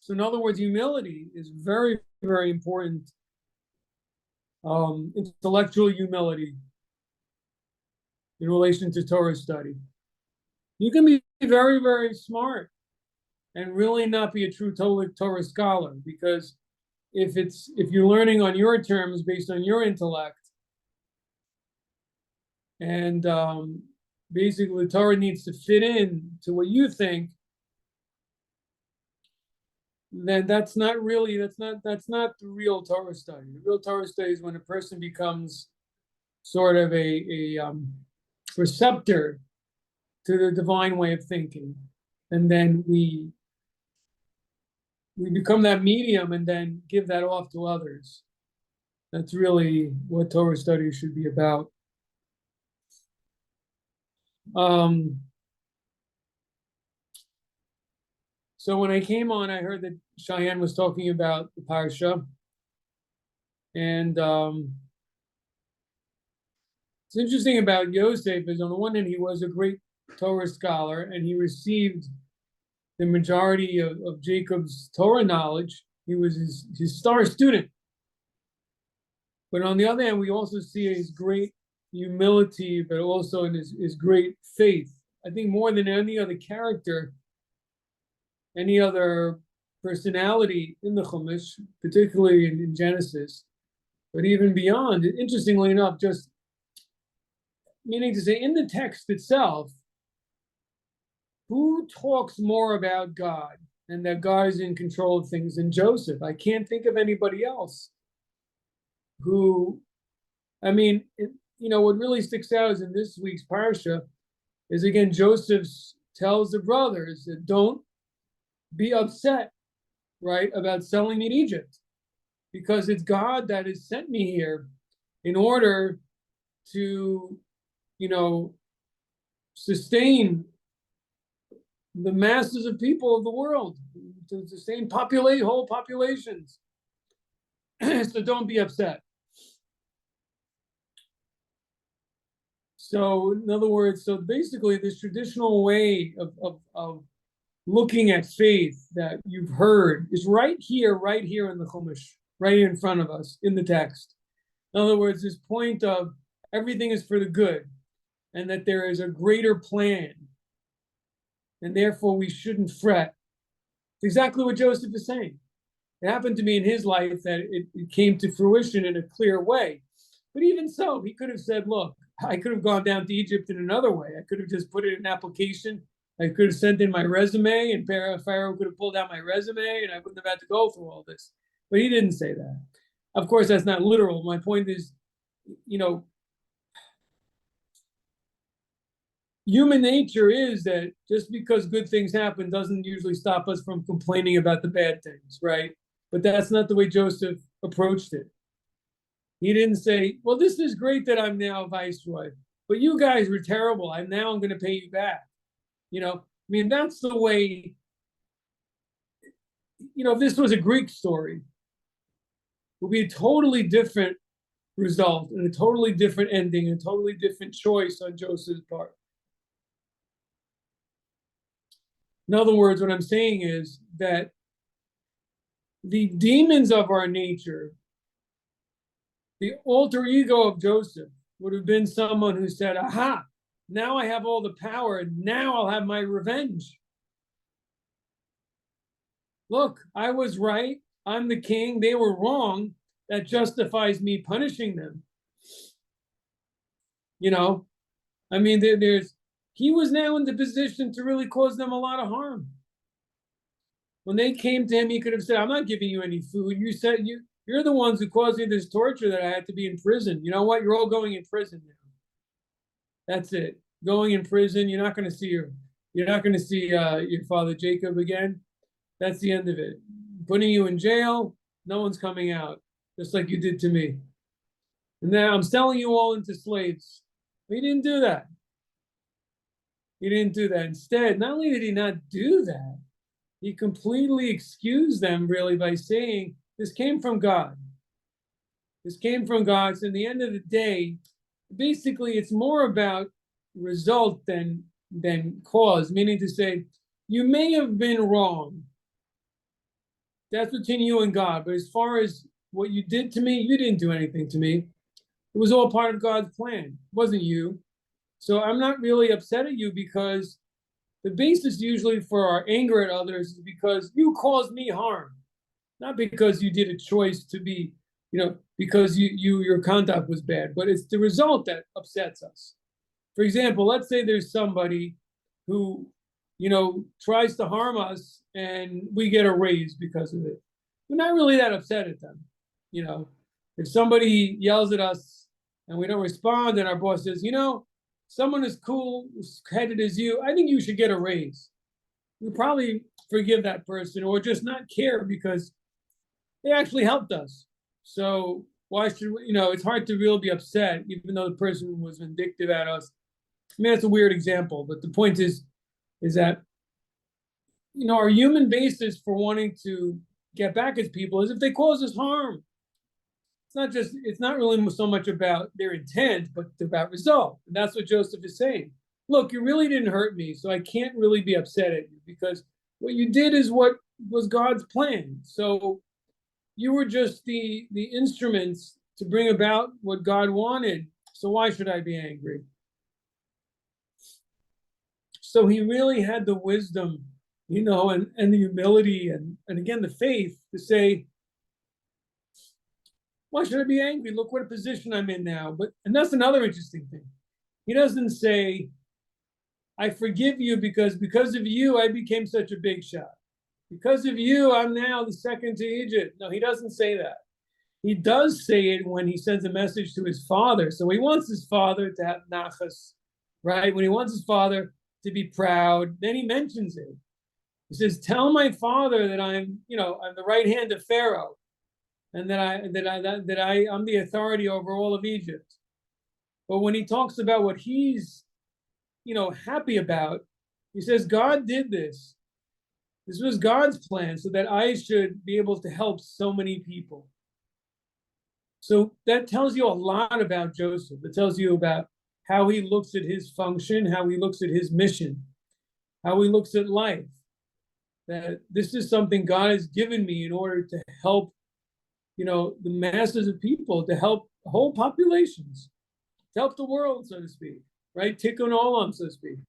So in other words, humility is very, very important. Intellectual humility in relation to Torah study. You can be very, very smart and really not be a true Torah scholar, because if you're learning on your terms based on your intellect, and basically the Torah needs to fit in to what you think, then that's not the real Torah study. The real Torah study is when a person becomes sort of a receptor to the divine way of thinking, and then we become that medium and then give that off to others. That's really what Torah study should be about. So when I came on, I heard that Cheyenne was talking about the Parsha. And it's interesting about Yosef is, on the one hand, he was a great Torah scholar, and he received the majority of Jacob's Torah knowledge. He was his star student. But on the other hand, we also see his great humility, but also in his great faith. I think more than any other character, any other personality in the Chumash, particularly in Genesis, but even beyond, interestingly enough, just meaning to say, in the text itself, who talks more about God and that God is in control of things than Joseph? I can't think of anybody else who, I mean, what really sticks out is in this week's parsha is, again, Joseph tells the brothers that don't be upset, right, about selling me in Egypt, because it's God that has sent me here in order to, sustain the masses of people of the world, to sustain whole populations. So don't be upset. So in other words, so basically this traditional way of looking at faith that you've heard is right here in the Chumash, right in front of us in the text. In other words, this point of everything is for the good, and that there is a greater plan, and therefore we shouldn't fret. It's exactly what Joseph is saying. It happened to be in his life that it came to fruition in a clear way. But even so, he could have said, look, I could have gone down to Egypt in another way. I could have just put it in an application. I could have sent in my resume, and Pharaoh could have pulled out my resume, and I wouldn't have had to go through all this. But he didn't say that. Of course, that's not literal. My point is, human nature is that just because good things happen doesn't usually stop us from complaining about the bad things, right? But that's not the way Joseph approached it. He didn't say, well, this is great that I'm now viceroy, but you guys were terrible. I'm going to pay you back. That's the way, if this was a Greek story, it would be a totally different result and a totally different ending, a totally different choice on Joseph's part. In other words, what I'm saying is that the demons of our nature, the alter ego of Joseph, would have been someone who said, aha, now I have all the power, and now I'll have my revenge. Look, I was right. I'm the king. They were wrong. That justifies me punishing them. He was now in the position to really cause them a lot of harm. When they came to him, he could have said, I'm not giving you any food. You said you're the ones who caused me this torture that I had to be in prison. You know what? You're all going in prison now. That's it. Going in prison. You're not going to see your father Jacob again. That's the end of it. Putting you in jail. No one's coming out, just like you did to me. And now I'm selling you all into slaves. But he didn't do that. He didn't do that. Instead, not only did he not do that, he completely excused them, really, by saying, this came from God. This came from God. So in the end of the day, basically, it's more about result than than cause, meaning to say, you may have been wrong. That's between you and God. But as far as what you did to me, you didn't do anything to me. It was all part of God's plan. It wasn't you. So I'm not really upset at you, because the basis usually for our anger at others is because you caused me harm, not because you did a choice to be, because your conduct was bad, but it's the result that upsets us. For example, let's say there's somebody who, tries to harm us and we get a raise because of it. We're not really that upset at them. If somebody yells at us and we don't respond, and our boss says, someone as cool-headed as you, I think you should get a raise. We probably forgive that person, or just not care because they actually helped us. So why should we, it's hard to really be upset, even though the person was vindictive at us. I mean, that's a weird example, but the point is that, our human basis for wanting to get back at people is if they cause us harm. It's not really so much about their intent, but about result. And that's what Joseph is saying. Look, you really didn't hurt me, so I can't really be upset at you, because what you did is what was God's plan. So you were just the instruments to bring about what God wanted. So why should I be angry? So he really had the wisdom, and the humility and again, the faith to say, why should I be angry? Look what a position I'm in now. And that's another interesting thing. He doesn't say, I forgive you because of you, I became such a big shot. Because of you, I'm now the second to Egypt. No, he doesn't say that. He does say it when he sends a message to his father. So he wants his father to have nachas, right? When he wants his father to be proud, then he mentions it. He says, tell my father that I'm the right hand of Pharaoh, and I'm the authority over all of Egypt. But when he talks about what he's, happy about, he says, God did this. This was God's plan so that I should be able to help so many people. So that tells you a lot about Joseph. It tells you about how he looks at his function, how he looks at his mission, how he looks at life. That this is something God has given me in order to help, the masses of people, to help whole populations, to help the world, so to speak, right? Tikkun olam, so to speak.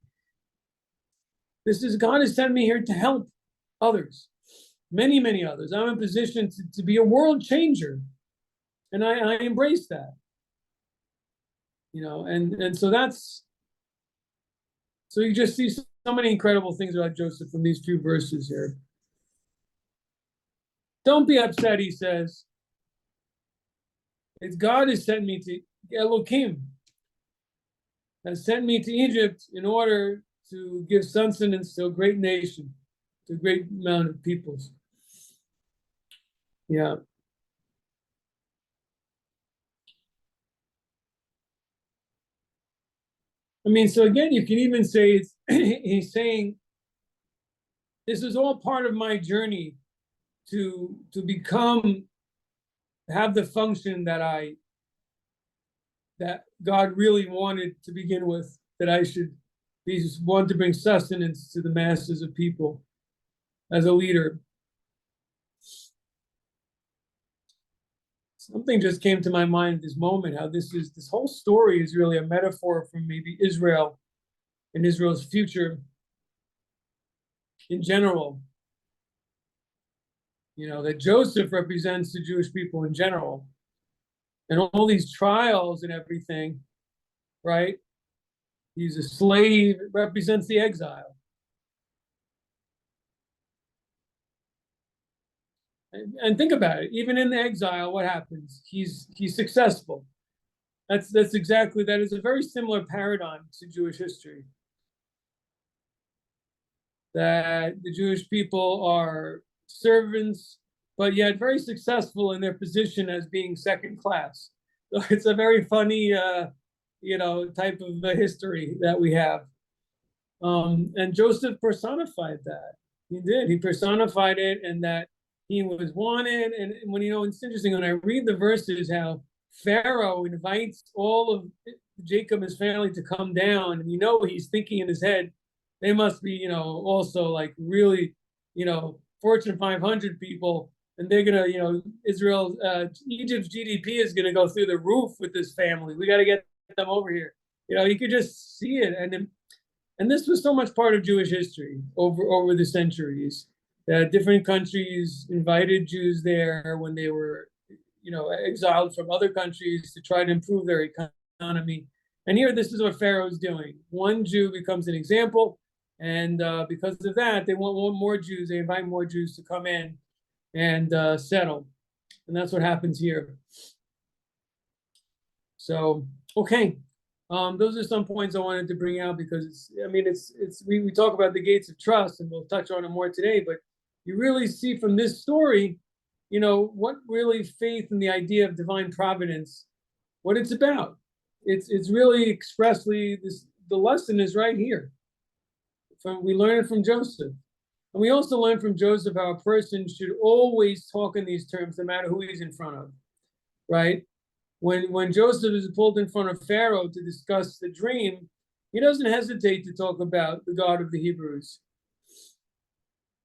God has sent me here to help others, many, many others. I'm in a position to be a world changer. And I embrace that, and so so you just see so many incredible things about Joseph from these few verses here. Don't be upset, he says. It's God has sent me to Elohim, has sent me to Egypt in order to give sustenance to a great nation, to a great amount of peoples. Yeah. I mean, so again, you can even say he's saying, this is all part of my journey to have the function that God really wanted to begin with, that I should be one to bring sustenance to the masses of people as a leader. Something just came to my mind at this moment, how this whole story is really a metaphor for maybe Israel and Israel's future in general. That Joseph represents the Jewish people in general, and all these trials and everything, right? He's a slave, it represents the exile. And think about it, even in the exile, what happens? He's successful. That is a very similar paradigm to Jewish history. That the Jewish people are servants, but yet very successful in their position as being second class. So it's a very funny, type of history that we have. And Joseph personified that. He did. He personified it, and that he was wanted. And when, it's interesting when I read the verses, how Pharaoh invites all of Jacob and his family to come down, and he's thinking in his head, they must be, also like really, Fortune 500 people, and they're gonna, Israel, Egypt's GDP is gonna go through the roof with this family. We got to get them over here. You could just see it, and this was so much part of Jewish history over the centuries. That different countries invited Jews there when they were, exiled from other countries to try to improve their economy. And here, this is what Pharaoh's doing. One Jew becomes an example, and because of that, they want more Jews. They invite more Jews to come in and settle, and that's what happens here. So, okay. Those are some points I wanted to bring out because we talk about the gates of trust, and we'll touch on it more today, but you really see from this story, what really faith and the idea of divine providence, what it's about. It's really expressly the lesson is right here. We learn it from Joseph. And we also learn from Joseph how a person should always talk in these terms, no matter who he's in front of, right? When Joseph is pulled in front of Pharaoh to discuss the dream, he doesn't hesitate to talk about the God of the Hebrews.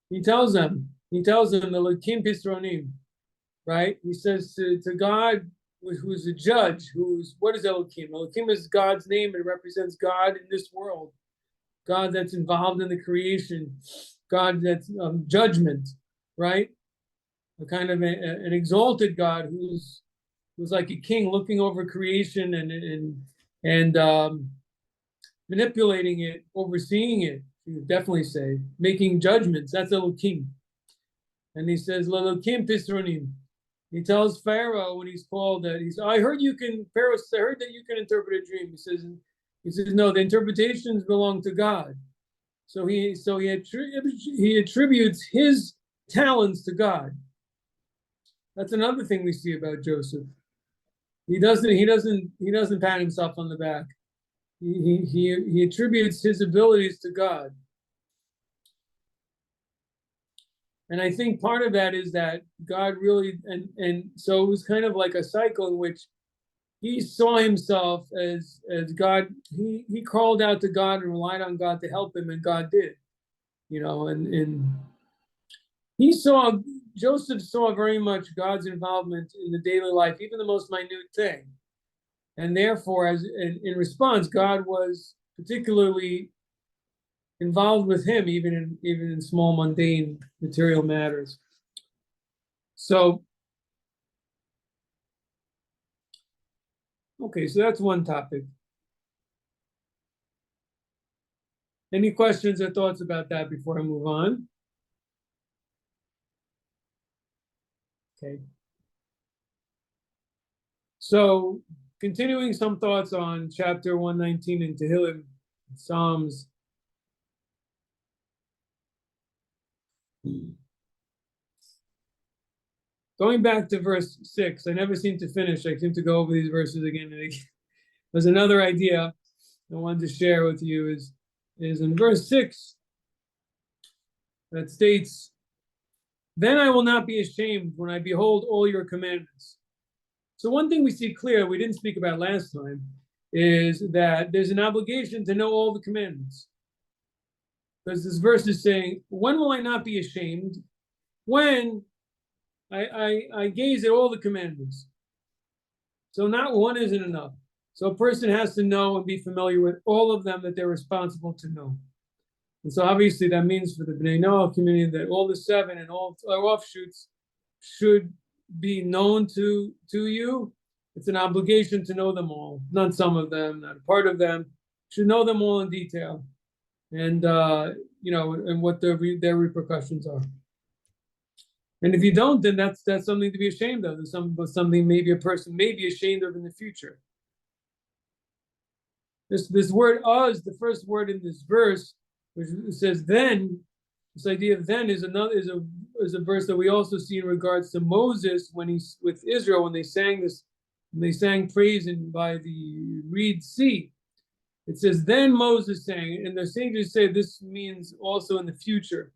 He tells them the Elokim Pisronim, right? He says to God, who's a judge, what is Elokim? Elokim is God's name. It represents God in this world. God that's involved in the creation. God that's judgment, right? A kind of an exalted God who's like a king looking over creation and manipulating it, overseeing it. You would definitely say making judgments. That's Elokim. And he says, Elokim Pisronim. He tells Pharaoh when he's called that Pharaoh, I heard that you can interpret a dream. He says, no, the interpretations belong to God. So he attributes his talents to God. That's another thing we see about Joseph. He doesn't pat himself on the back. He attributes his abilities to God. And I think part of that is that God really, and so it was kind of like a cycle in which he saw himself as God. He called out to God and relied on God to help him, and God did. And Joseph saw very much God's involvement in the daily life, even the most minute thing. And therefore, in response, God was particularly involved with him, even in small, mundane material matters. So, okay, so that's one topic. Any questions or thoughts about that before I move on? Okay. So, continuing some thoughts on chapter 119 in Tehillim, Psalms. Going back to verse 6, I never seem to finish. I seem to go over these verses again and again. There's another idea I wanted to share with you is in verse 6 that states, then I will not be ashamed when I behold all your commandments. So one thing we see clear, we didn't speak about last time, is that there's an obligation to know all the commandments. Because this verse is saying, when will I not be ashamed? When I gaze at all the commandments. So not one isn't enough. So a person has to know and be familiar with all of them that they're responsible to know. And so obviously that means for the Bnei Noah community that all the 7 and all offshoots should be known to you. It's an obligation to know them all, not some of them, not a part of them. Should know them all in detail, and and what their repercussions are. And if you don't, then that's something to be ashamed of. There's something maybe a person may be ashamed of in the future. This word "us," the first word in this verse, which says "then," this idea of "then" is a verse that we also see in regards to Moses when he's with Israel when they sang praise by the Reed Sea. It says, "Then Moses sang," and the sages say this means also in the future,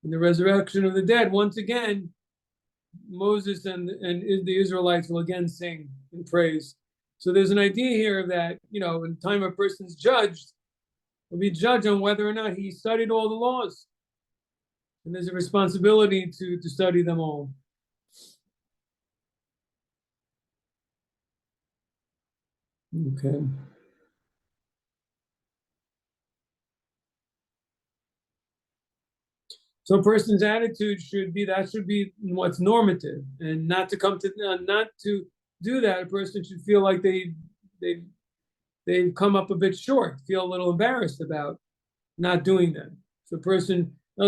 in the resurrection of the dead. Once again, Moses and the Israelites will again sing in praise. So there's an idea here that, in the time a person's judged, will be judged on whether or not he studied all the laws. And there's a responsibility to study them all. Okay. So a person's attitude should be what's normative, and not to do that. A person should feel like they've come up a bit short, feel a little embarrassed about not doing that. So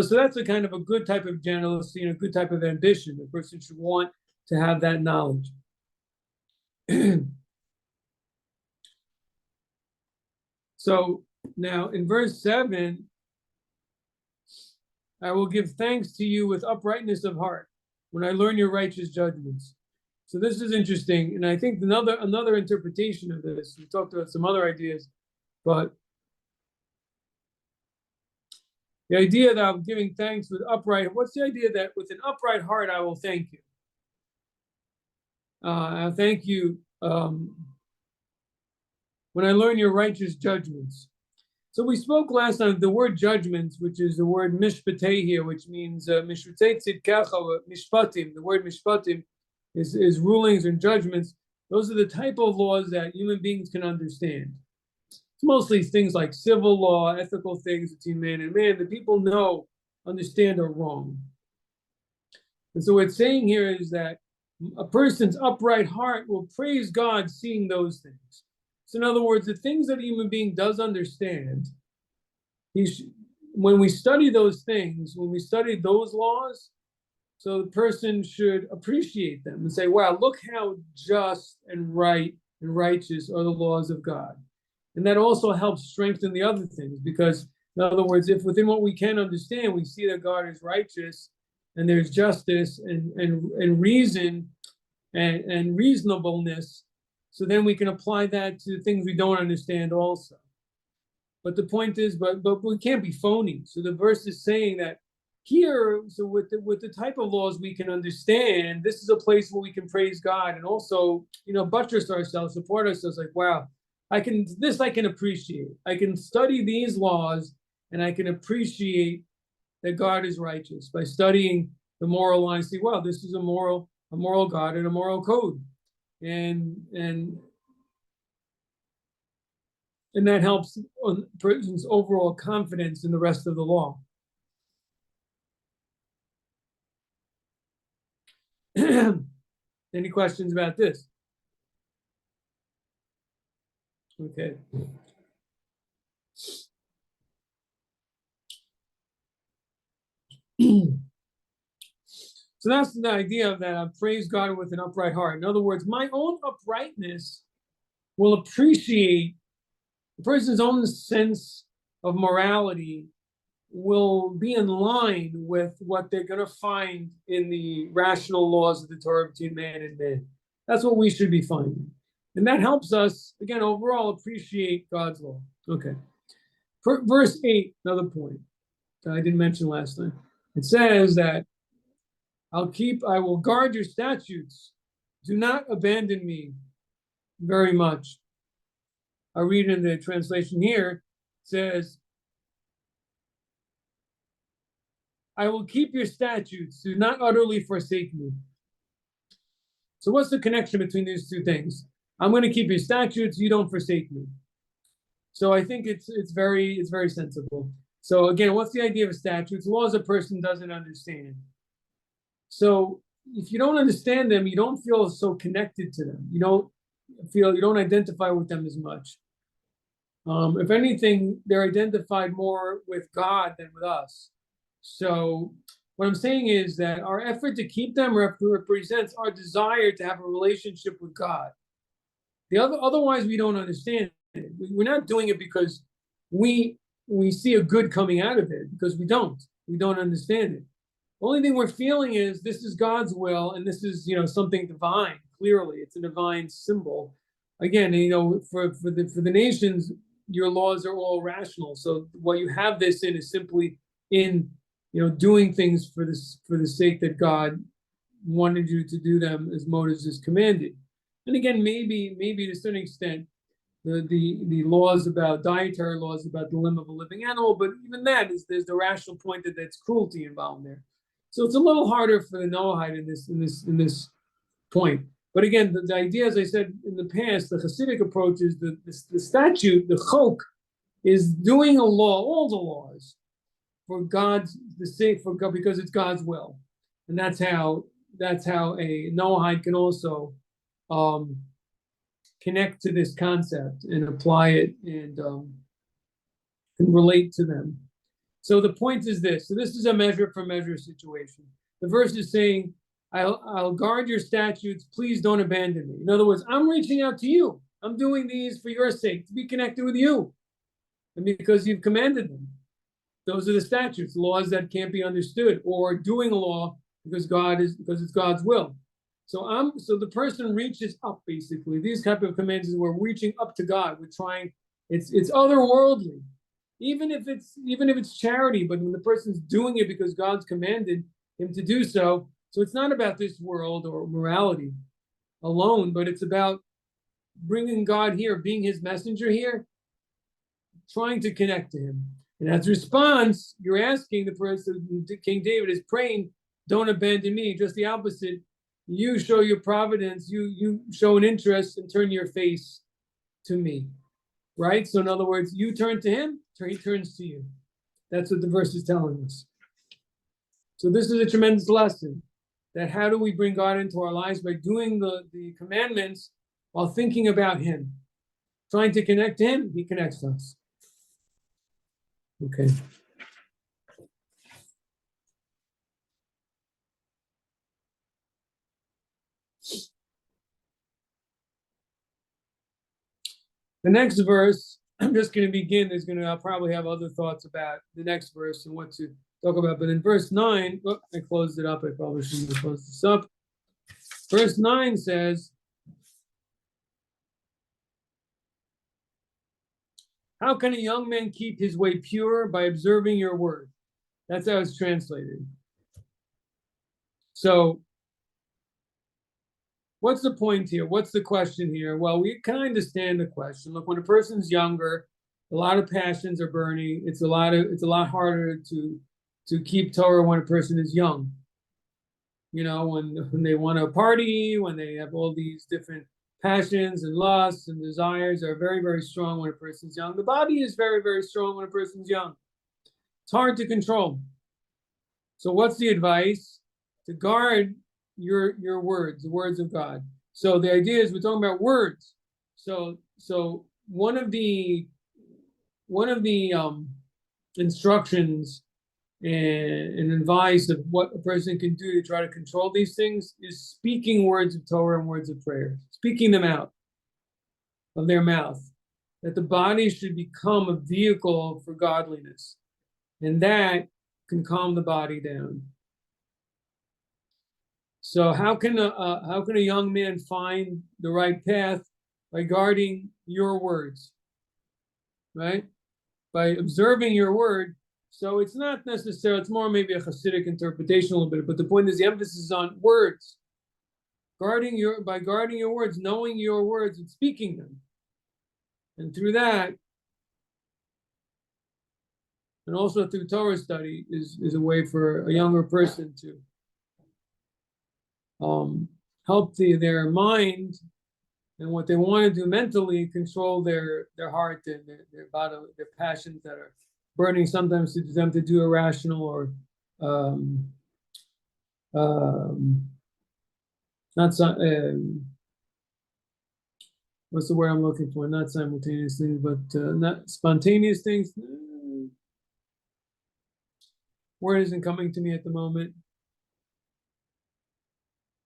so that's a kind of a good type of jealousy and a good type of ambition. A person should want to have that knowledge. So now in verse 7, I will give thanks to you with uprightness of heart when I learn your righteous judgments. So this is interesting, and I think another interpretation of this, we talked about some other ideas, but the idea that I'm giving thanks with what's the idea that with an upright heart I will thank you? I'll thank you when I learn your righteous judgments. So we spoke last time, the word judgments, which is the word mishpatei here, which means mishpatei tzidkecha, mishpatim. The word mishpatim is rulings and judgments. Those are the type of laws that human beings can understand. It's mostly things like civil law, ethical things between man and man that people understand are wrong. And so what it's saying here is that a person's upright heart will praise God seeing those things. So in other words, the things that a human being does understand, when we study those things, when we study those laws, so the person should appreciate them and say, wow, look how just and right and righteous are the laws of God. And that also helps strengthen the other things, because in other words, if within what we can understand, we see that God is righteous and there's justice and reason and reasonableness, so then we can apply that to things we don't understand also. But the point is, but we can't be phony. So the verse is saying that here, so with the type of laws we can understand, this is a place where we can praise God and also, buttress ourselves, support ourselves. Like, wow, I can appreciate. I can study these laws and I can appreciate that God is righteous by studying the moral line. See, wow, this is a moral God and a moral code. And that helps a person's overall confidence in the rest of the law. Any questions about this? Okay. So that's the idea of that I praise God with an upright heart. In other words, my own uprightness will appreciate the person's own sense of morality will be in line with what they're going to find in the rational laws of the Torah between man and man. That's what we should be finding. And that helps us, again, overall appreciate God's law. Okay. Verse 8, another point that I didn't mention last time. It says that I will guard your statutes. Do not abandon me very much. I read in the translation here, it says, I will keep your statutes. Do not utterly forsake me. So what's the connection between these two things? I'm going to keep your statutes. You don't forsake me. So I think it's very sensible. So again, what's the idea of statutes? Laws a person doesn't understand. So if you don't understand them, you don't feel so connected to them. You don't identify with them as much. If anything, they're identified more with God than with us. So what I'm saying is that our effort to keep them represents our desire to have a relationship with God. Otherwise, we don't understand it. We're not doing it because we see a good coming out of it, because we don't understand it. The only thing we're feeling is this is God's will, and this is something divine. Clearly, it's a divine symbol. Again, for the nations, your laws are all rational. So what you have this in is simply in doing things for the sake that God wanted you to do them as Moses is commanded. And again, maybe to a certain extent, the laws about dietary laws about the limb of a living animal, but even that is there's the rational point that that's cruelty involved there. So it's a little harder for the Noahide in this point. But again, the idea, as I said in the past, the Hasidic approach is the statute, the chok, is doing a law, all the laws, for God's the sake for God because it's God's will, and that's how a Noahide can also connect to this concept and apply it and can relate to them. So the point is this. So this is a measure for measure situation. The verse is saying, I'll guard your statutes. Please don't abandon me. In other words, I'm reaching out to you. I'm doing these for your sake, to be connected with you. And because you've commanded them. Those are the statutes, laws that can't be understood, or doing a law because it's God's will. So the person reaches up, basically. These type of commands is we're reaching up to God. We're trying, it's otherworldly. Even if it's charity, but when the person's doing it because God's commanded him to do so, so it's not about this world or morality alone, but it's about bringing God here, being his messenger here, trying to connect to him. And as a response, you're asking the person, King David is praying, don't abandon me, just the opposite. You show your providence, you show an interest and turn your face to me, right? So in other words, you turn to him, he turns to you. That's what the verse is telling us. So this is a tremendous lesson, that how do we bring God into our lives? By doing the commandments while thinking about him. Trying to connect to him, he connects us. Okay. The next verse, I'm just going to begin. I'll probably have other thoughts about the next verse and what to talk about. But in verse 9, I closed it up. I probably shouldn't have closed this up. Verse 9 says, how can a young man keep his way pure? By observing your word. That's how it's translated. So what's the point here? What's the question here? Well, we can understand the question. Look, when a person's younger, a lot of passions are burning. It's a lot harder to keep Torah when a person is young. You know, when they want to party, when they have all these different passions and lusts and desires are very, very strong when a person's young. The body is very, very strong when a person's young. It's hard to control. So what's the advice? To guard your words, the words of God. So the idea is we're talking about words. So one of the instructions and advice of what a person can do to try to control these things is speaking words of Torah and words of prayer, speaking them out of their mouth, that the body should become a vehicle for godliness, and that can calm the body down. So how can a young man find the right path? By guarding your words, right? By observing your word. So it's not necessarily, it's more maybe a Hasidic interpretation a little bit, but the point is the emphasis is on words. By guarding your words, knowing your words and speaking them. And through that, and also through Torah study is a way for a younger person to help their mind and what they want to do mentally control their heart and their body, their passions that are burning sometimes to them to do irrational or not what's the word I'm looking for? Not simultaneous things, but not spontaneous things. Word isn't coming to me at the moment.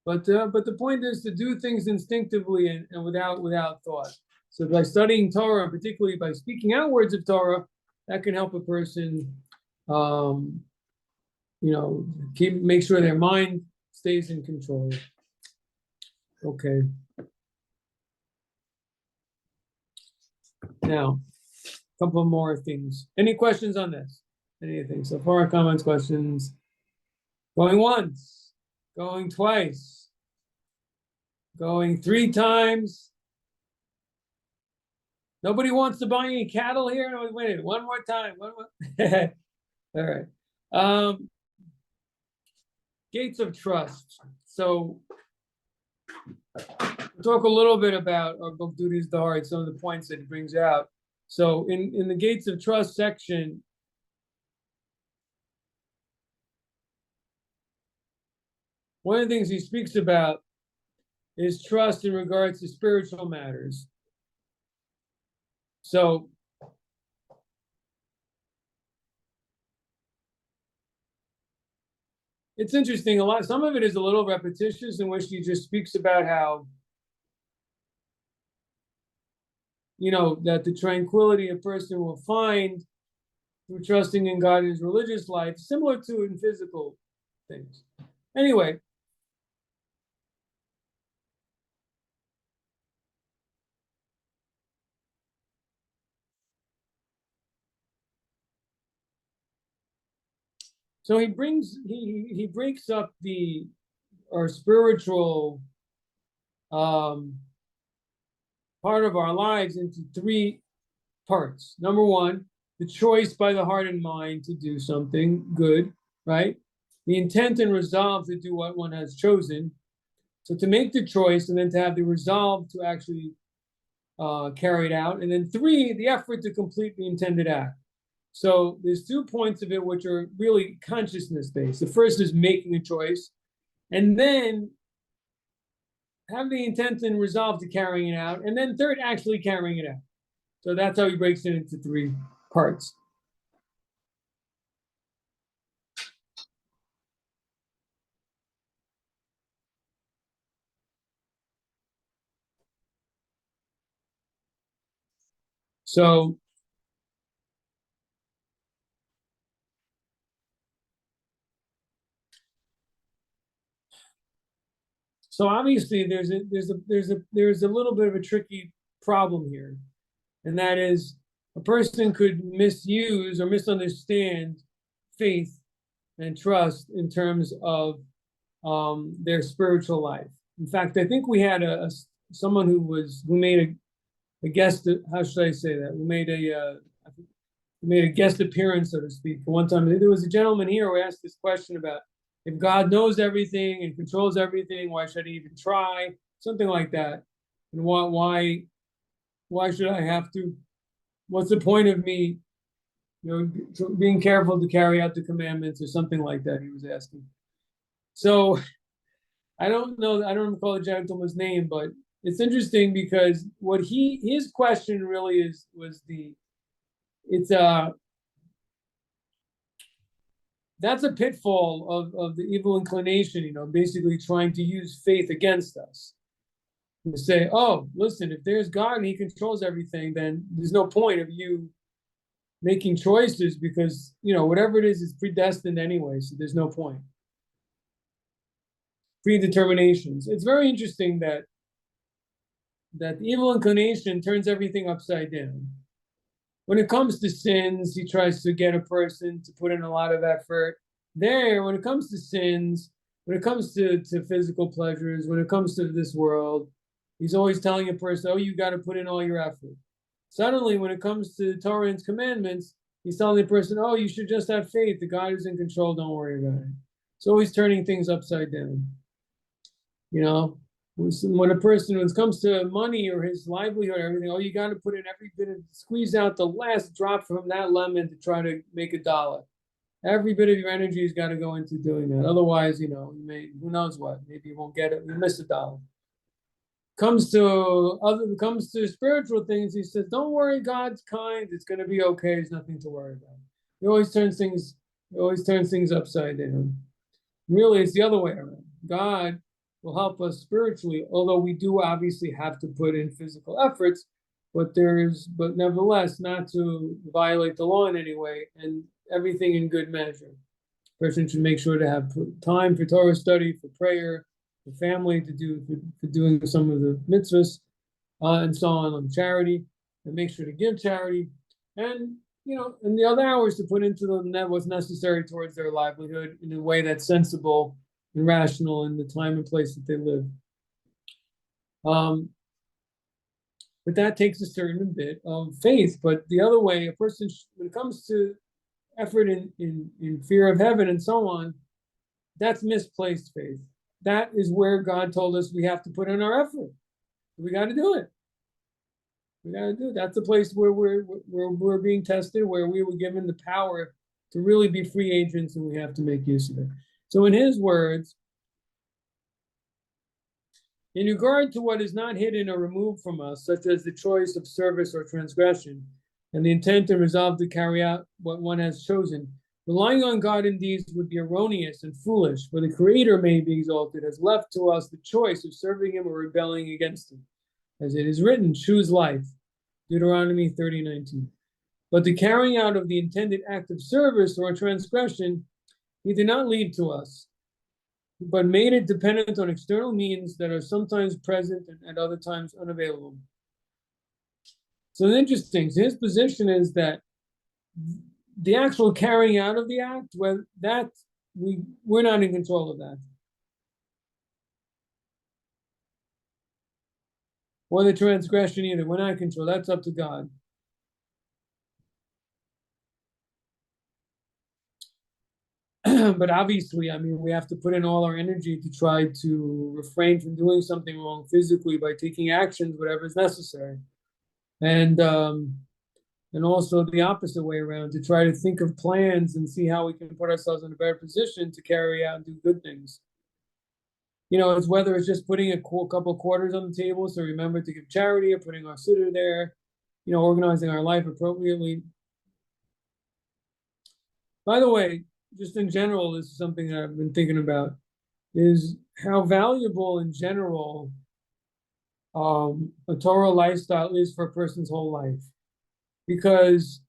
But the point is to do things instinctively and without thought. So by studying Torah, particularly by speaking out words of Torah, that can help a person, make sure their mind stays in control. Okay. Now, a couple more things. Any questions on this? Anything so far? Comments, questions? Going once, going twice. Going 3 times. Nobody wants to buy any cattle here? No, wait, one more time. One more. All right. Gates of trust. So we'll talk a little bit about our book Duties of the Heart, some of the points that it brings out. So in the Gates of Trust section, one of the things he speaks about is trust in regards to spiritual matters. So it's interesting, some of it is a little repetitious, in which he just speaks about how, that the tranquility a person will find through trusting in God in his religious life, similar to in physical things. Anyway, so he breaks up our spiritual part of our lives into 3 parts. Number 1, the choice by the heart and mind to do something good, right? The intent and resolve to do what one has chosen. So to make the choice and then to have the resolve to actually carry it out. And then 3, the effort to complete the intended act. So there's 2 points of it which are really consciousness-based. The first is making a choice, and then have the intent and resolve to carrying it out, and then 3rd, actually carrying it out. So that's how he breaks it into 3 parts. So obviously there's a little bit of a tricky problem here, and that is a person could misuse or misunderstand faith and trust in terms of their spiritual life. In fact, I think we had someone who made a guest. How should I say that? Who made a guest appearance, so to speak. One time, there was a gentleman here who asked this question about, if God knows everything and controls everything, why should he even try? Something like that. And why should I have to? What's the point of me, being careful to carry out the commandments, or something like that? He was asking. So I don't know. I don't recall the gentleman's name, but it's interesting because his question really that's a pitfall of the evil inclination, basically trying to use faith against us. To say, oh, listen, if there's God and he controls everything, then there's no point of you making choices, because, whatever it is predestined anyway, so there's no point. Predeterminations. It's very interesting that the evil inclination turns everything upside down. When it comes to sins, he tries to get a person to put in a lot of effort. When it comes to sins, when it comes to physical pleasures, when it comes to this world, he's always telling a person, oh, you got to put in all your effort. Suddenly, when it comes to Torah and its commandments, he's telling the person, oh, you should just have faith. The God is in control. Don't worry about it. It's always turning things upside down. When it comes to money or his livelihood, everything, oh, you got to put in every bit of, squeeze out the last drop from that lemon to try to make $1. Every bit of your energy has got to go into doing that. Otherwise, you who knows what? Maybe you won't get it. You miss $1. Comes to spiritual things, he says, don't worry, God's kind. It's going to be okay. There's nothing to worry about. He always turns things upside down. Really, it's the other way around. God will help us spiritually, although we do obviously have to put in physical efforts, but nevertheless, not to violate the law in any way, and everything in good measure. A person should make sure to have time for Torah study, for prayer, for family, for doing some of the mitzvahs, and so on charity, and make sure to give charity, and and the other hours to put into what's necessary towards their livelihood in a way that's sensible and rational in the time and place that they live. Um, but that takes a certain bit of faith. But the other way, a person, when it comes to effort in fear of heaven and so on, that's misplaced faith. That is where God told us we have to put in our effort. We got to do it. We got to do it. That's the place where we're being tested, where we were given the power to really be free agents, and we have to make use of it. So, in his words, in regard to what is not hidden or removed from us, such as the choice of service or transgression, and the intent and resolve to carry out what one has chosen, relying on God in these would be erroneous and foolish, for the Creator may be exalted, has left to us the choice of serving him or rebelling against him. As it is written, choose life, Deuteronomy 30:19. But the carrying out of the intended act of service or transgression, he did not leave to us, but made it dependent on external means that are sometimes present and at other times unavailable. So it's interesting. So his position is that the actual carrying out of the act, well, that we're not in control of that. Or the transgression either. We're not in control. That's up to God. But obviously, I mean, we have to put in all our energy to try to refrain from doing something wrong physically by taking actions, whatever is necessary. And also the opposite way around, to try to think of plans and see how we can put ourselves in a better position to carry out and do good things. You know, it's whether it's just putting a couple of quarters on the table, so remember to give charity, or putting our sitter there, you know, organizing our life appropriately. By the way, just in general, this is something that I've been thinking about, is how valuable in general a Torah lifestyle is for a person's whole life. Because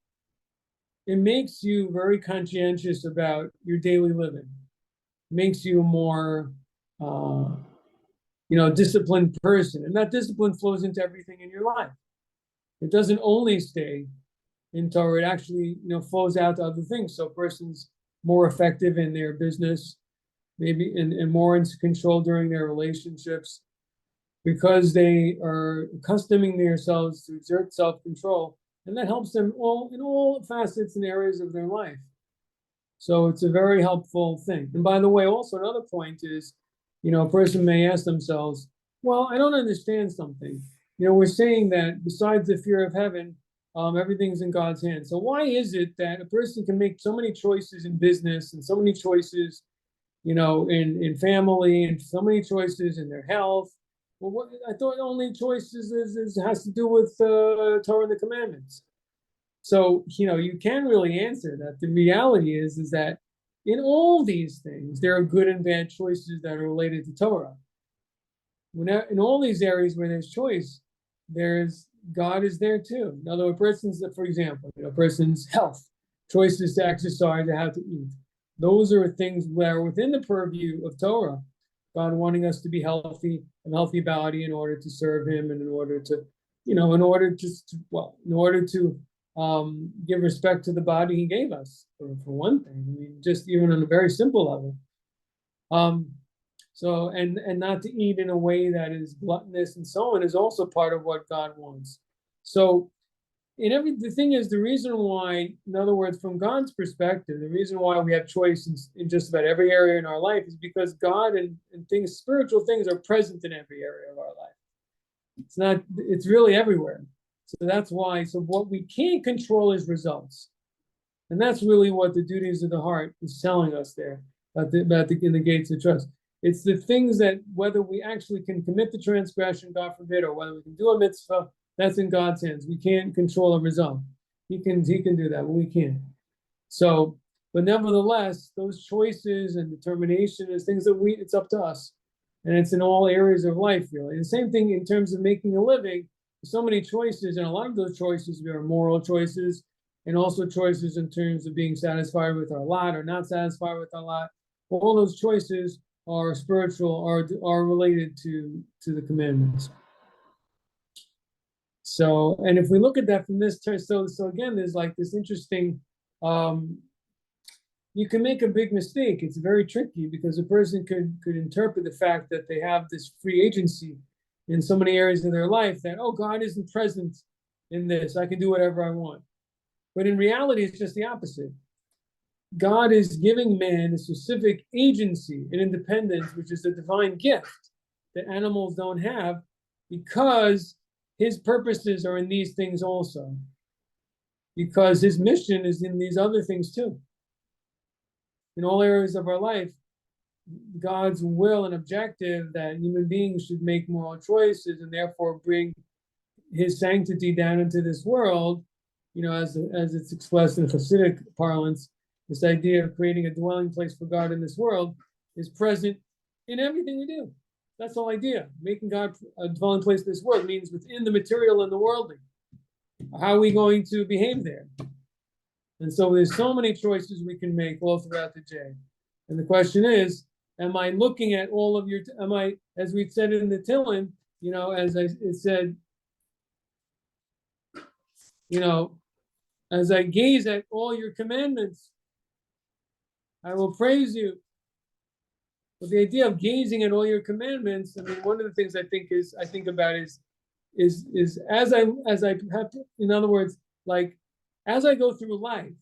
it makes you very conscientious about your daily living. It makes you a more, disciplined person. And that discipline flows into everything in your life. It doesn't only stay in Torah, it actually, flows out to other things. So a person's more effective in their business, maybe and more in control during their relationships, because they are accustoming themselves to exert self-control, and that helps them in all facets and areas of their life. So it's a very helpful thing. And by the way, also another point is, a person may ask themselves, well, I don't understand something. We're saying that besides the fear of heaven, everything's in God's hands. So why is it that a person can make so many choices in business and so many choices, in family, and so many choices in their health? Well, what I thought only choices has to do with Torah and the commandments. So, you can't really answer that. The reality is that in all these things, there are good and bad choices that are related to Torah. In all these areas where there's choice, God is there too. In other words, for example, a person's health, choices to exercise, to how to eat. Those are things that are within the purview of Torah. God wanting us to be healthy, a healthy body in order to serve him, and in order to give respect to the body he gave us, for one thing. I mean, just even on a very simple level. So not to eat in a way that is gluttonous and so on is also part of what God wants. So the thing is, the reason why, in other words, from God's perspective, the reason why we have choice in just about every area in our life is because God and things, spiritual things, are present in every area of our life. It's really everywhere. So that's why, what we can't control is results. And that's really what the duties of the heart is telling us there in the gates of trust. It's the things that, whether we actually can commit the transgression, God forbid, or whether we can do a mitzvah, that's in God's hands. We can't control a result. He can do that, but we can't. So, but nevertheless, those choices and determination is things that it's up to us. And it's in all areas of life, really. The same thing in terms of making a living. So many choices, and a lot of those choices are moral choices, and also choices in terms of being satisfied with our lot or not satisfied with our lot. All those choices are spiritual, are related to the commandments. So, and if we look at that from this term, so again, there's like this interesting, you can make a big mistake. It's very tricky, because a person could interpret the fact that they have this free agency in so many areas of their life that, oh, God isn't present in this. I can do whatever I want. But in reality, it's just the opposite. God is giving man a specific agency and independence, which is a divine gift that animals don't have, because his purposes are in these things also. Because his mission is in these other things too. In all areas of our life, God's will and objective that human beings should make moral choices and therefore bring his sanctity down into this world, as it's expressed in Hasidic parlance, this idea of creating a dwelling place for God in this world is present in everything we do. That's the whole idea. Making God a dwelling place in this world means within the material and the worldly. How are we going to behave there? And so there's so many choices we can make all throughout the day. And the question is, am I looking at all of as we said in the Tehillim, as it said, as I gaze at all your commandments, I will praise you. But the idea of gazing at all your commandments, I mean, one of the things I think about is as I have to, in other words, like as I go through life,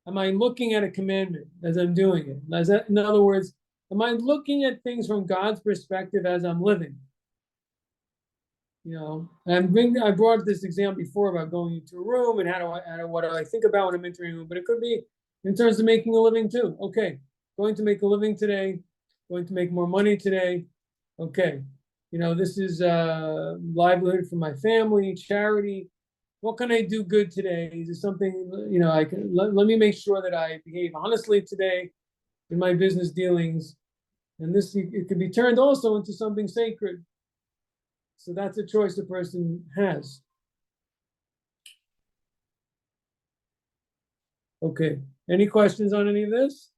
am I looking at a commandment as I'm doing it? In other words, am I looking at things from God's perspective as I'm living? And I brought this example before about going into a room and what do I think about when I'm entering a room, but it could be in terms of making a living too. Okay, going to make a living today, going to make more money today. Okay, this is livelihood for my family, charity. What can I do good today? Is there something, I can let me make sure that I behave honestly today in my business dealings. And this, it could be turned also into something sacred. So that's a choice a person has. Okay. Any questions on any of this?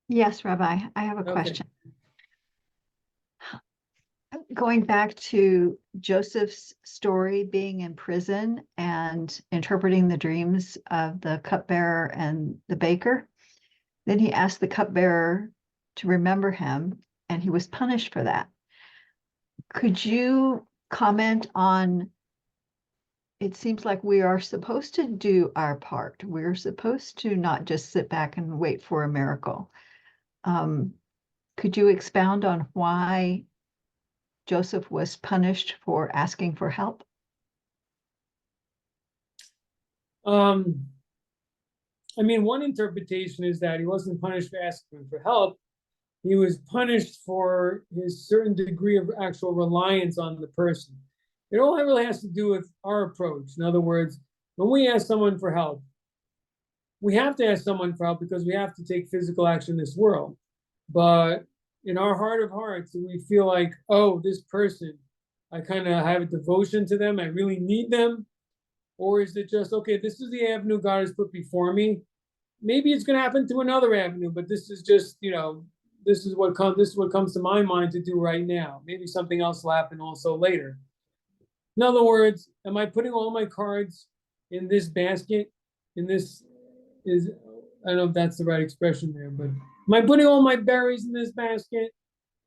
Yes, Rabbi, I have a question. Going back to Joseph's story, being in prison and interpreting the dreams of the cupbearer and the baker, then he asked the cupbearer to remember him, and he was punished for that. Could you comment on, it seems like we are supposed to do our part. We're supposed to not just sit back and wait for a miracle. Could you expound on why Joseph was punished for asking for help? I mean, one interpretation is that he wasn't punished for asking for help. He was punished for his certain degree of actual reliance on the person. It all really has to do with our approach. In other words, when we ask someone for help, we have to ask someone for help because we have to take physical action in this world. But in our heart of hearts, we feel like, oh, this person, I kind of have a devotion to them. I really need them. Or is it just, okay, this is the avenue God has put before me. Maybe it's going to happen to another avenue, but this is just, this is what comes to my mind to do right now. Maybe something else will happen also later. In other words, am I putting all my cards in this basket? I don't know if that's the right expression there, but am I putting all my berries in this basket?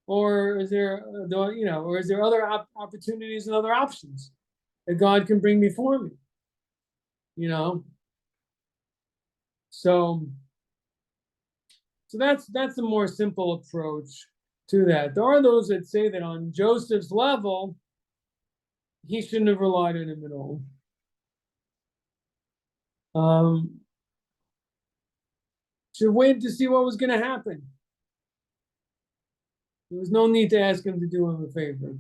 Or is there, other opportunities and other options that God can bring before me? So that's a more simple approach to that. There are those that say that on Joseph's level, he shouldn't have relied on him at all. Should wait to see what was going to happen. There was no need to ask him to do him a favor.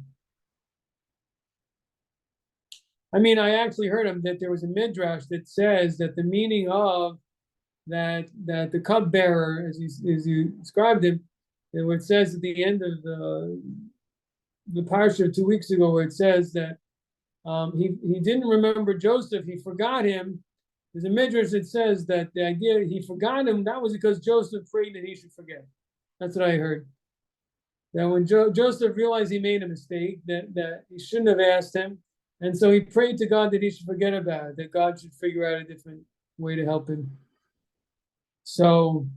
I mean, I actually heard him that there was a midrash that says that the meaning of that the cupbearer, as you described him, and what it says at the end of the parsha 2 weeks ago, where it says that he didn't remember Joseph, he forgot him. There's a midrash that says that the idea he forgot him, that was because Joseph prayed that he should forget. That's what I heard. That when Joseph realized he made a mistake, that he shouldn't have asked him, and so he prayed to God that he should forget about it, that God should figure out a different way to help him. So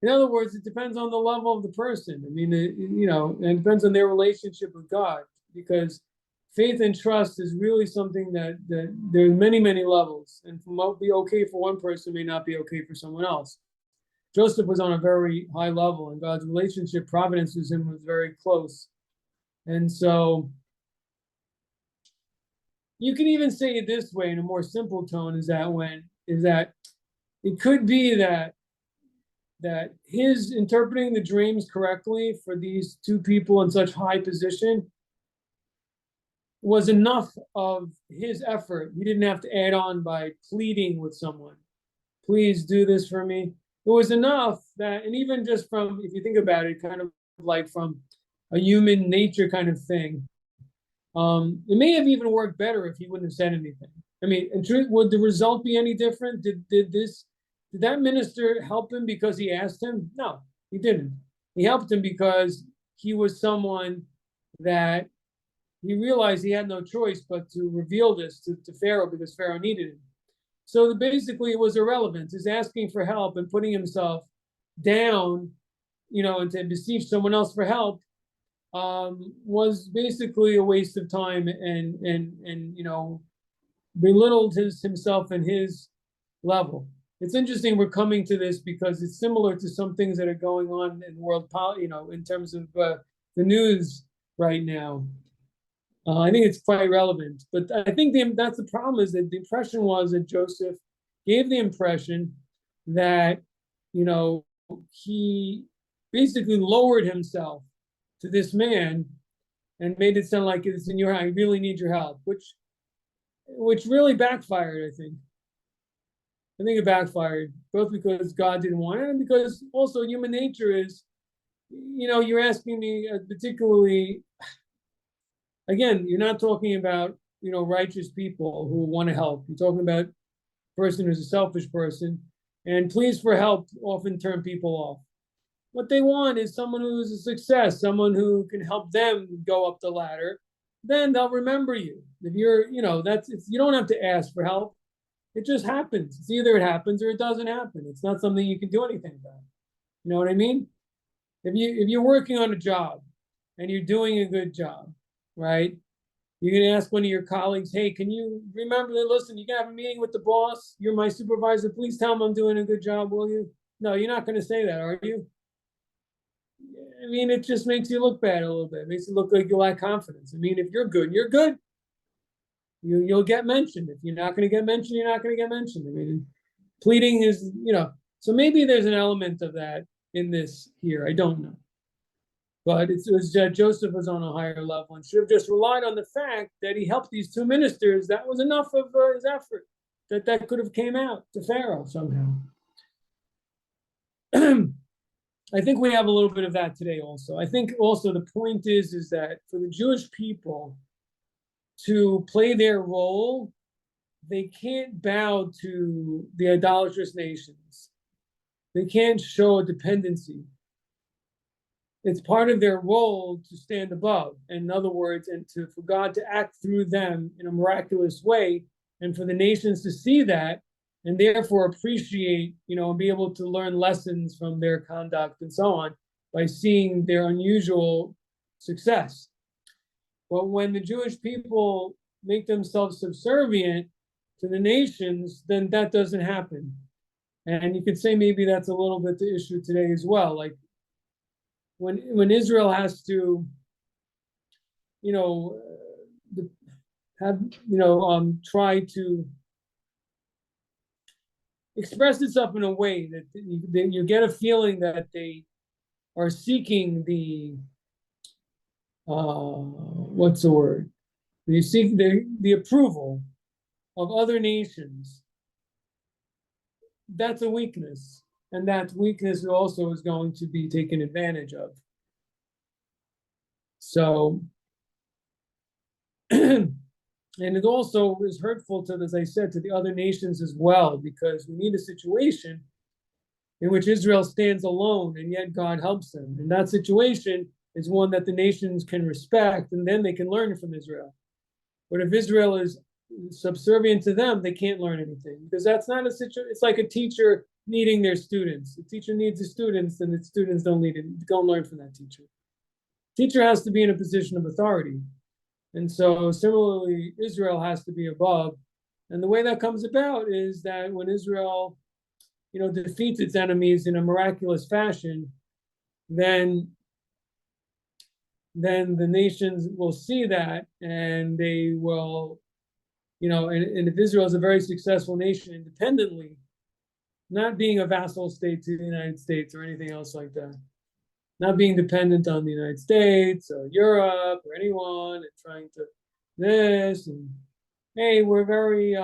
In other words, it depends on the level of the person. I mean, it depends on their relationship with God, because faith and trust is really something that there's many levels, and what be okay for one person may not be okay for someone else. Joseph was on a very high level, and God's relationship, providence with him, was very close. And so you can even say it this way in a more simple tone, is that it could be that his interpreting the dreams correctly for these two people in such high position was enough of his effort. He didn't have to add on by pleading with someone, please do this for me. It was enough that, and even just from, if you think about it, kind of like from a human nature kind of thing, it may have even worked better if he wouldn't have said anything. I mean, in truth, would the result be any different? Did that minister help him because he asked him? No, he didn't. He helped him because he was someone that he realized he had no choice but to reveal this to Pharaoh, because Pharaoh needed him. So basically it was irrelevant. His asking for help and putting himself down, and to beseech someone else for help, was basically a waste of time, and belittled himself and his level. It's interesting we're coming to this because it's similar to some things that are going on in world, in terms of the news right now. I think it's quite relevant, but I think that's the problem, is that the impression was that Joseph gave the impression that, he basically lowered himself to this man and made it sound like it's in your hand, I really need your help, which really backfired, I think. I think it backfired, both because God didn't want it, and because also human nature is, you're asking me particularly, again, you're not talking about, righteous people who want to help. You're talking about a person who's a selfish person, and pleas for help often turn people off. What they want is someone who's a success, someone who can help them go up the ladder. Then they'll remember you. If you're, you don't have to ask for help. It just happens. It's either it happens or it doesn't happen. It's not something you can do anything about. You know what I mean? If you're working on a job and you're doing a good job, right? You're gonna ask one of your colleagues, hey, can you remember that, listen, you can have a meeting with the boss, you're my supervisor, please tell him I'm doing a good job, will you? No, you're not gonna say that, are you? I mean, it just makes you look bad a little bit. It makes it look like you lack confidence. I mean, if you're good, you're good. You'll get mentioned. If you're not gonna get mentioned, you're not gonna get mentioned. I mean, pleading is, so maybe there's an element of that in this here. I don't know. But it was Joseph was on a higher level and should have just relied on the fact that he helped these two ministers. That was enough of his effort, that could have came out to Pharaoh somehow. I think we have a little bit of that today also. I think also the point is that for the Jewish people to play their role, they can't bow to the idolatrous nations. They can't show a dependency. It's part of their role to stand above, in other words, and for God to act through them in a miraculous way, and for the nations to see that, and therefore appreciate, and be able to learn lessons from their conduct and so on by seeing their unusual success. But when the Jewish people make themselves subservient to the nations, then that doesn't happen. And you could say maybe that's a little bit the issue today as well. Like, when Israel has to, try to express itself in a way that you get a feeling that they are seeking the, what's the word? You seek the approval of other nations. That's a weakness. And that weakness also is going to be taken advantage of. So, and it also is hurtful to, as I said, to the other nations as well, because we need a situation in which Israel stands alone and yet God helps them. And that situation is one that the nations can respect, and then they can learn from Israel. But if Israel is subservient to them, they can't learn anything, because that's not a situation. It's like a teacher needing their students. The teacher needs the students, and the students don't learn from that teacher. Teacher has to be in a position of authority. And so similarly, Israel has to be above. And the way that comes about is that when Israel, defeats its enemies in a miraculous fashion, then the nations will see that, and they will, and if Israel is a very successful nation independently, not being a vassal state to the United States or anything else like that, not being dependent on the United States or Europe or anyone, and trying to this, and hey, we're very,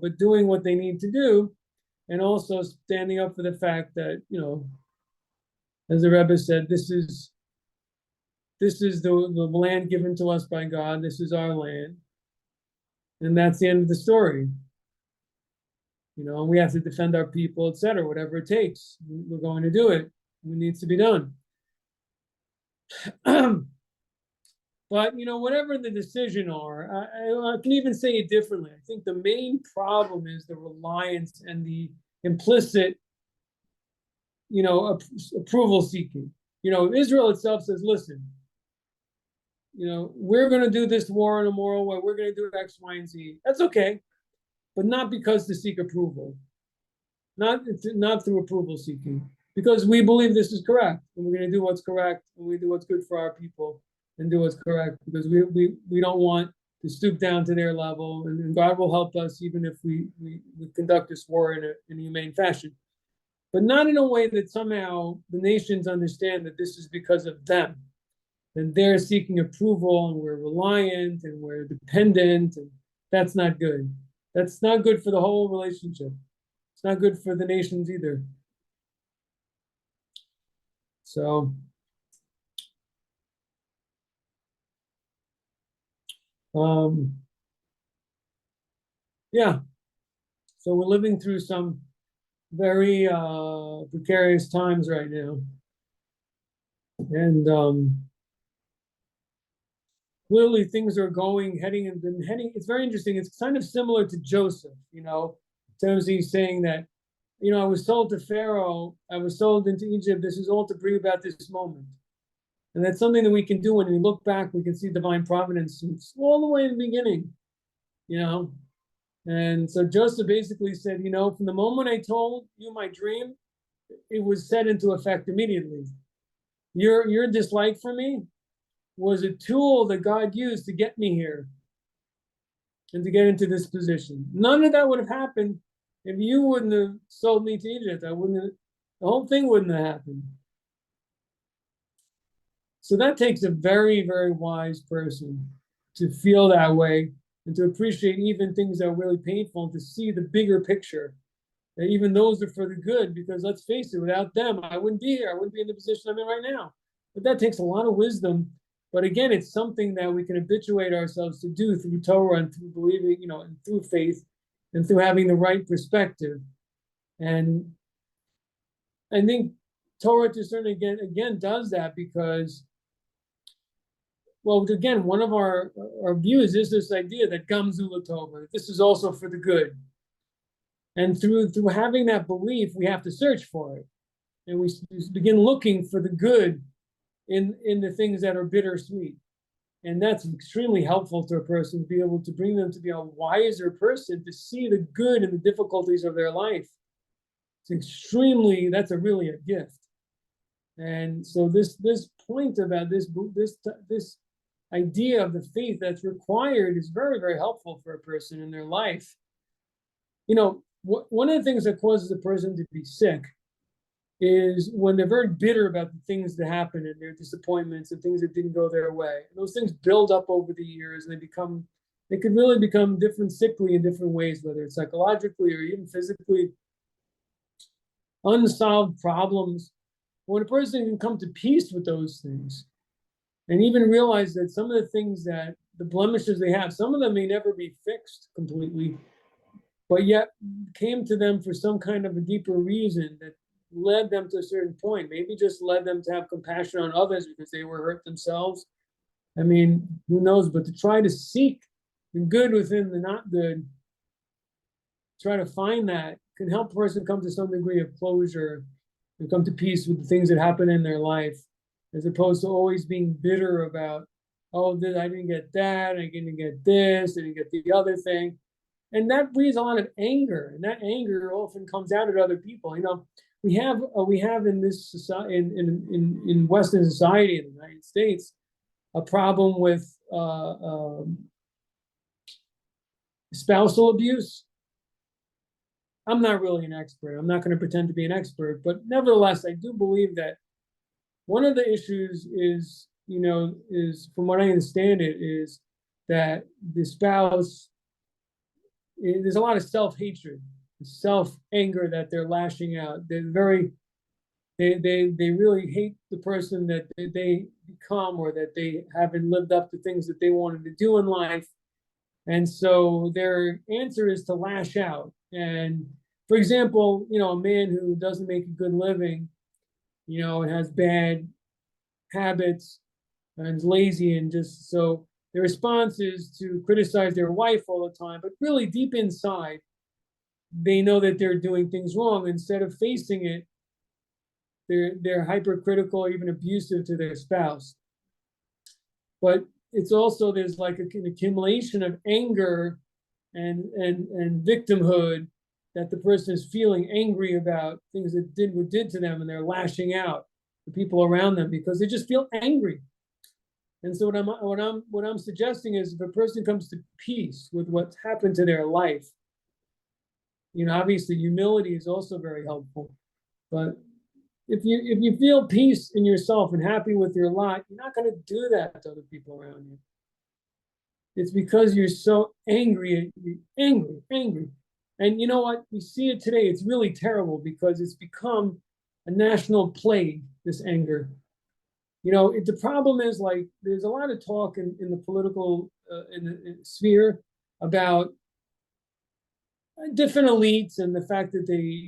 but doing what they need to do, and also standing up for the fact that, as the Rebbe said, this is the land given to us by God. This is our land, and that's the end of the story. And we have to defend our people, etc. Whatever it takes, we're going to do it. It needs to be done. But whatever the decision are, I can even say it differently. I think the main problem is the reliance and the implicit, approval seeking. Israel itself says, listen, we're going to do this war in a moral way. We're going to do X, Y, and Z. That's okay, but not because to seek approval, not through approval seeking, because we believe this is correct, and we're going to do what's correct, and we do what's good for our people, and do what's correct, because we don't want to stoop down to their level, and God will help us even if we conduct this war in a humane fashion, but not in a way that somehow the nations understand that this is because of them, and they're seeking approval, and we're reliant, and we're dependent, and that's not good. That's not good for the whole relationship. It's not good for the nations either. So, yeah. So we're living through some very precarious times right now. And clearly things are heading. It's very interesting. It's kind of similar to Joseph, in terms of he's saying that, I was sold to Pharaoh, I was sold into Egypt. This is all to bring about this moment. And that's something that we can do when we look back, we can see divine providence all the way in the beginning, And so Joseph basically said, from the moment I told you my dream, it was set into effect immediately. Your dislike for me was a tool that God used to get me here and to get into this position. None of that would have happened if you wouldn't have sold me to Egypt. The whole thing wouldn't have happened. So that takes a very, very wise person to feel that way and to appreciate even things that are really painful and to see the bigger picture. That even those are for the good, because let's face it, without them, I wouldn't be here. I wouldn't be in the position I'm in right now. But that takes a lot of wisdom. But again, it's something that we can habituate ourselves to do through Torah and through believing, and through faith and through having the right perspective. And I think Torah to a certain again does that because, well, again, one of our views is this idea that Gam Zu L'Tova, this is also for the good. And through having that belief, we have to search for it. And we begin looking for the good in the things that are bittersweet. And that's extremely helpful to a person to be able to bring them to be a wiser person, to see the good in the difficulties of their life. That's really a gift. And so this point about this idea of the faith that's required is very, very helpful for a person in their life. One of the things that causes a person to be sick is when they're very bitter about the things that happen and their disappointments and things that didn't go their way. And those things build up over the years, and they could really become sickly in different ways, whether it's psychologically or even physically. Unsolved problems. When a person can come to peace with those things and even realize that some of the things that the blemishes they have, some of them may never be fixed completely, but yet came to them for some kind of a deeper reason that led them to a certain point, maybe just led them to have compassion on others because they were hurt themselves. I mean, who knows, but to try to seek the good within the not good, try to find that can help a person come to some degree of closure and come to peace with the things that happen in their life, as opposed to always being bitter about, oh, I didn't get that, I didn't get this, I didn't get the other thing. And that breeds a lot of anger, and that anger often comes out at other people. We have in this society, in Western society, in the United States, a problem with spousal abuse. I'm not really an expert. I'm not going to pretend to be an expert, but nevertheless, I do believe that one of the issues is, from what I understand it, is that the spouse, there's a lot of self-hatred, self-anger that they're lashing out. They really hate the person that they become, or that they haven't lived up to things that they wanted to do in life. And so their answer is to lash out. And for example, a man who doesn't make a good living, and has bad habits and is lazy, and just so their response is to criticize their wife all the time, but really deep inside, they know that they're doing things wrong. Instead of facing it, they're hypercritical or even abusive to their spouse. But it's also, there's like an accumulation of anger and victimhood, that the person is feeling angry about things that were did to them, and they're lashing out to people around them because they just feel angry. And so what I'm suggesting is, if a person comes to peace with what's happened to their life, obviously humility is also very helpful. But if you feel peace in yourself and happy with your lot, you're not going to do that to other people around you. It's because you're so angry. And you know what? We see it today. It's really terrible because it's become a national plague, this anger. The problem is, like, there's a lot of talk in the political in the sphere about different elites and the fact that they,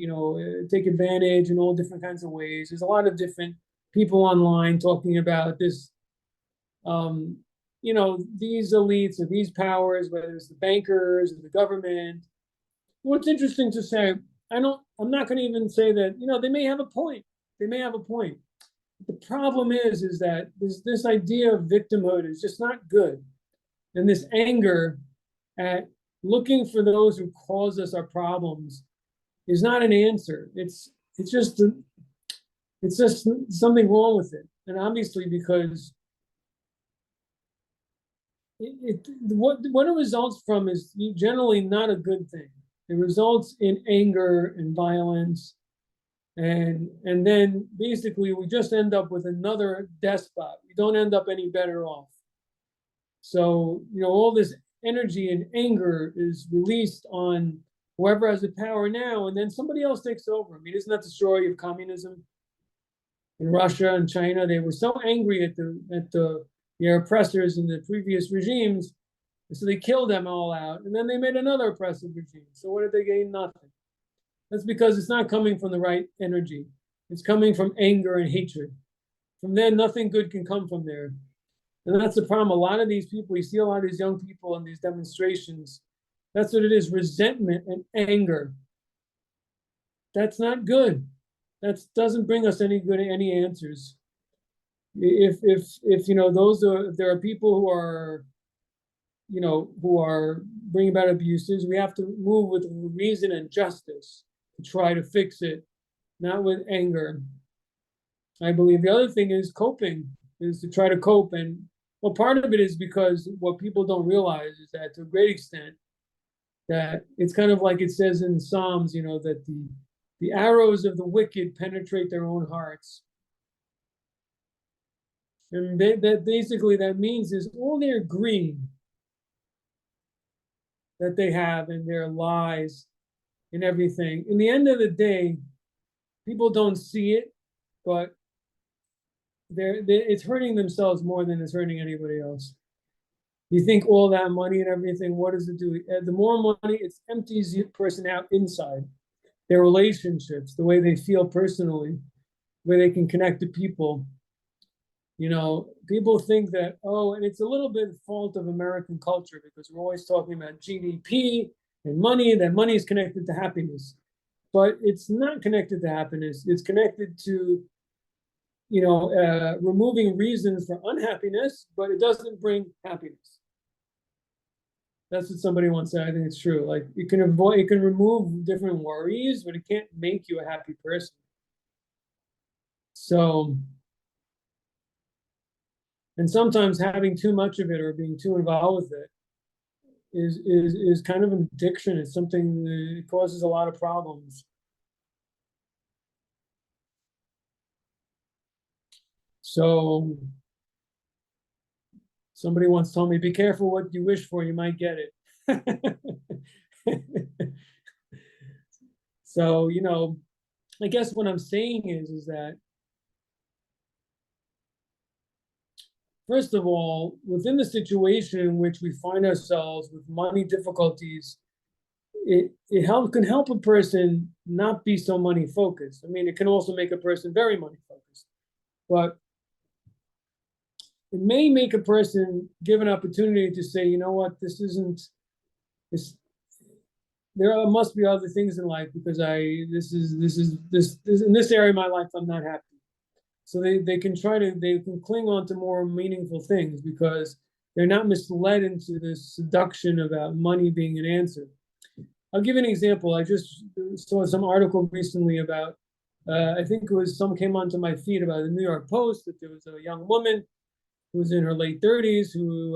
take advantage in all different kinds of ways. There's a lot of different people online talking about this, these elites or these powers, whether it's the bankers or the government. What's interesting to say, I'm not going to even say that, they may have a point. They may have a point. The problem is that this idea of victimhood is just not good. And this anger at looking for those who cause us our problems is not an answer. It's just something wrong with it. And obviously, because what it results from is generally not a good thing. It results in anger and violence. And then basically we just end up with another despot. We don't end up any better off. So, all this energy and anger is released on whoever has the power now, and then somebody else takes over. I mean, isn't that the story of communism in Russia and China? They were so angry at their oppressors in the previous regimes, so they killed them all out, and then they made another oppressive regime. So what did they gain? Nothing. That's because it's not coming from the right energy. It's coming from anger and hatred. From there, nothing good can come from there. And that's the problem. A lot of these people, you see a lot of these young people in these demonstrations, that's what it is, resentment and anger. That's not good. That doesn't bring us any answers. If there are people who are bringing about abuses, we have to move with reason and justice to try to fix it, not with anger. I believe the other thing is coping, is to try to cope. And well, part of it is because what people don't realize is that, to a great extent, that it's kind of like it says in Psalms, that the arrows of the wicked penetrate their own hearts. And that basically that means is all their greed that they have, and their lies and everything. In the end of the day, people don't see it, but it's hurting themselves more than it's hurting anybody else. You think all that money and everything, what does it do? The more money, it empties the person out inside. Their relationships, the way they feel personally, the way they can connect to people. People think that, and it's a little bit fault of American culture, because we're always talking about GDP and money, that money is connected to happiness. but it's not connected to happiness. It's connected to, removing reasons for unhappiness, but it doesn't bring happiness. That's what somebody once said. I think it's true. Like it can remove different worries, but it can't make you a happy person. So, and sometimes having too much of it or being too involved with it is kind of an addiction. It's something that causes a lot of problems. So somebody once told me, be careful what you wish for, you might get it. So, I guess what I'm saying is that, first of all, within the situation in which we find ourselves with money difficulties, it can help a person not be so money focused. I mean, it can also make a person very money focused, but it may make a person give an opportunity to say, you know what, there must be other things in life because in this area of my life, I'm not happy. So they can cling on to more meaningful things because they're not misled into this seduction about money being an answer. I'll give you an example. I just saw some article recently about, I think it was, some came onto my feed about the New York Post, that there was a young woman who was in her late 30s who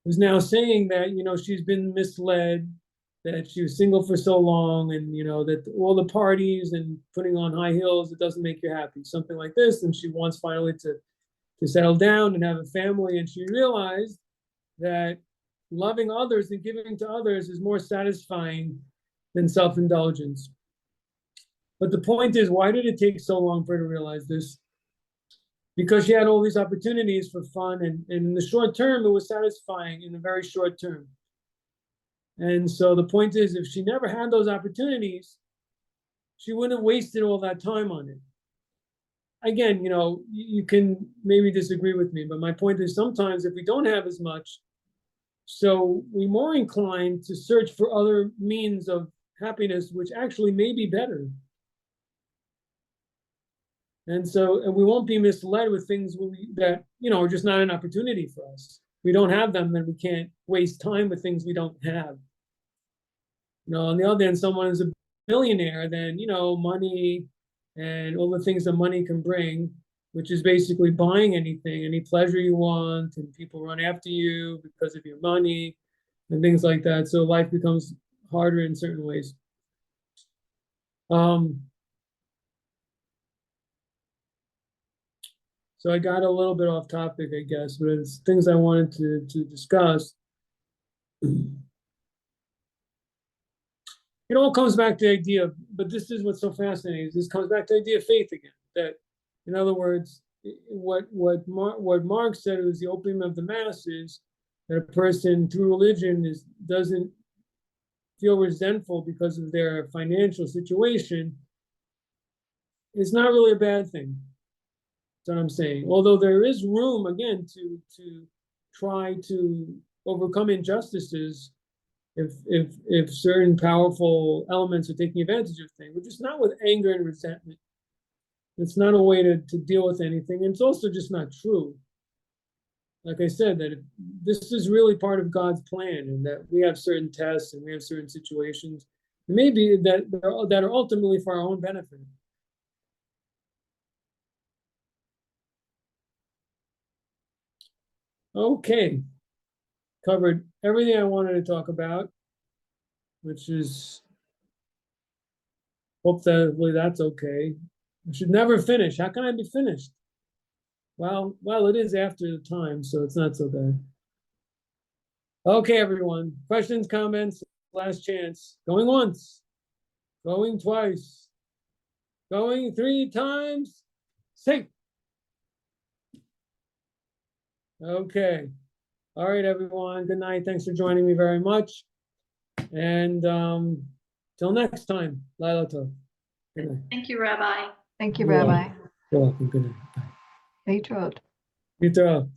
was now saying that, she's been misled, that she was single for so long, and, that all the parties and putting on high heels, it doesn't make you happy, something like this. And she wants finally to settle down and have a family. And she realized that loving others and giving to others is more satisfying than self-indulgence. But the point is, why did it take so long for her to realize this? Because she had all these opportunities for fun, and in the short term, it was satisfying in the very short term. And so the point is, if she never had those opportunities, she wouldn't have wasted all that time on it. Again, you can maybe disagree with me, but my point is, sometimes if we don't have as much, so we're more inclined to search for other means of happiness, which actually may be better. And we won't be misled with things that, are just not an opportunity for us. We don't have them, then we can't waste time with things we don't have. On the other hand, someone is a billionaire, then, money and all the things that money can bring, which is basically buying anything, any pleasure you want, and people run after you because of your money and things like that. So life becomes harder in certain ways. So I got a little bit off topic, I guess, but it's things I wanted to discuss. It all comes back to the idea, but this is what's so fascinating. This comes back to the idea of faith again. That, in other words, what Marx said was the opium of the masses, that a person through religion doesn't feel resentful because of their financial situation, is not really a bad thing. That's what I'm saying. Although there is room, again, to try to overcome injustices if certain powerful elements are taking advantage of things, but just not with anger and resentment. It's not a way to deal with anything. And it's also just not true. Like I said, that this is really part of God's plan, and that we have certain tests and we have certain situations, maybe that are ultimately for our own benefit. Okay, covered everything I wanted to talk about, which is, hopefully that's okay. I should never finish. How can I be finished? Well, it is after the time, so it's not so bad. Okay, everyone. Questions, comments, last chance. Going once, going twice, going 3 times. Sing. Okay. All right, everyone. Good night. Thanks for joining me very much. And till next time, Laila Tov. Good night. Thank you, Rabbi. Thank you, Rabbi. You're welcome. Good night. Bye. להתראות. להתראות.